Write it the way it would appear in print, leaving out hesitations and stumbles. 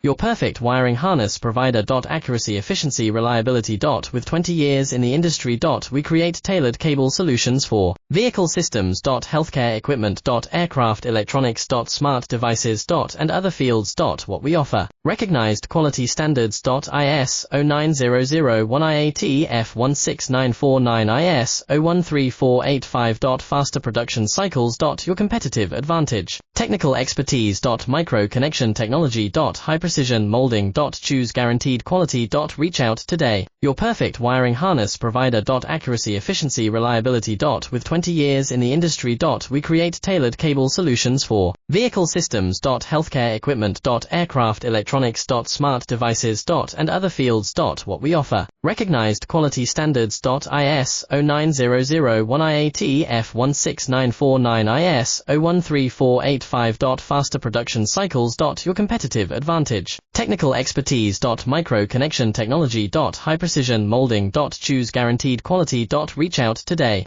Your perfect wiring harness provider. Accuracy, efficiency, reliability. With 20 years in the industry. We create tailored cable solutions for vehicle systems. Healthcare equipment. Aircraft electronics. Smart devices. And other fields. What we offer. Recognized quality standards. IS 09001 IATF 16949 IS 013485. Faster production cycles. Your competitive advantage. Technical expertise. Micro connection technology. High precision molding. Choose guaranteed quality. Reach out today. Your perfect wiring harness provider. Accuracy, efficiency, reliability. With 20 years in the industry. We create tailored cable solutions for vehicle systems. Healthcare equipment. Aircraft electronics. Smart devices. And other fields. What we offer. Recognized quality standards. IS 09001 IATF 16949 IS 013485. Faster production cycles. Your competitive advantage. Technical expertise. Micro connection technology. High precision molding. Choose guaranteed quality. Reach out today.